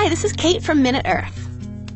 Hi, this is Kate from Minute Earth.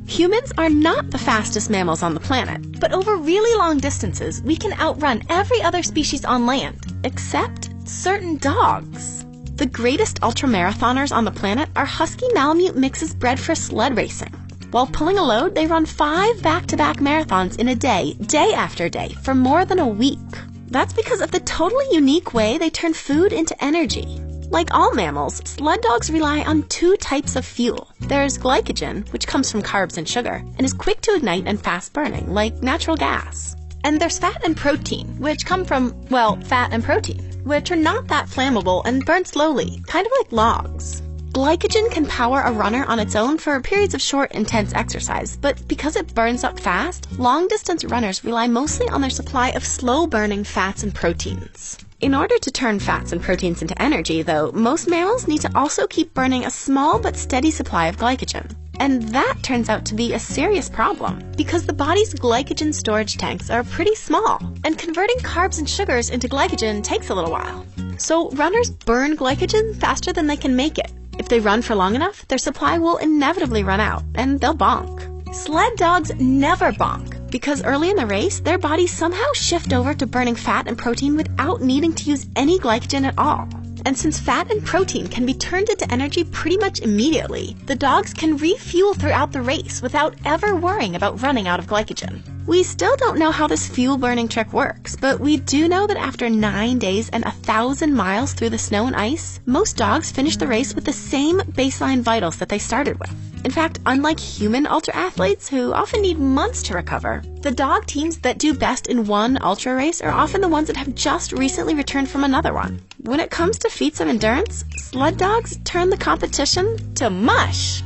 Humans are not the fastest mammals on the planet, but over really long distances, we can outrun every other species on land, except certain dogs. The greatest ultramarathoners on the planet are husky Malamute mixes bred for sled racing. While pulling a load, they run 5 back-to-back marathons in a day, day after day, for more than a week. That's because of the totally unique way they turn food into energy. Like all mammals, sled dogs rely on 2 types of fuel. There's glycogen, which comes from carbs and sugar, and is quick to ignite and fast-burning, like natural gas. And there's fat and protein, which come from, well, fat and protein, which are not that flammable and burn slowly, kind of like logs. Glycogen can power a runner on its own for periods of short, intense exercise, but because it burns up fast, long-distance runners rely mostly on their supply of slow-burning fats and proteins. In order to turn fats and proteins into energy, though, most mammals need to also keep burning a small but steady supply of glycogen. And that turns out to be a serious problem, because the body's glycogen storage tanks are pretty small, and converting carbs and sugars into glycogen takes a little while. So runners burn glycogen faster than they can make it. If they run for long enough, their supply will inevitably run out, and they'll bonk. Sled dogs never bonk, because early in the race, their bodies somehow shift over to burning fat and protein without needing to use any glycogen at all. And since fat and protein can be turned into energy pretty much immediately, the dogs can refuel throughout the race without ever worrying about running out of glycogen. We still don't know how this fuel-burning trick works, but we do know that after 9 days and 1,000 miles through the snow and ice, most dogs finish the race with the same baseline vitals that they started with. In fact, unlike human ultra-athletes who often need months to recover, the dog teams that do best in one ultra race are often the ones that have just recently returned from another one. When it comes to feats of endurance, sled dogs turn the competition to mush.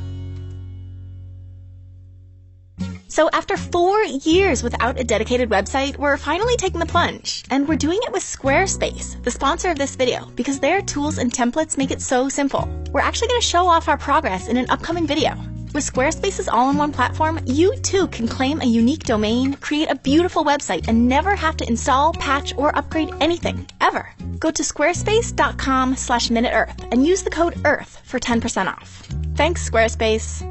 So after 4 years without a dedicated website, we're finally taking the plunge. And we're doing it with Squarespace, the sponsor of this video, because their tools and templates make it so simple. We're actually going to show off our progress in an upcoming video. With Squarespace's all-in-one platform, you too can claim a unique domain, create a beautiful website, and never have to install, patch, or upgrade anything, ever. Go to squarespace.com/MinuteEarth and use the code EARTH for 10% off. Thanks, Squarespace.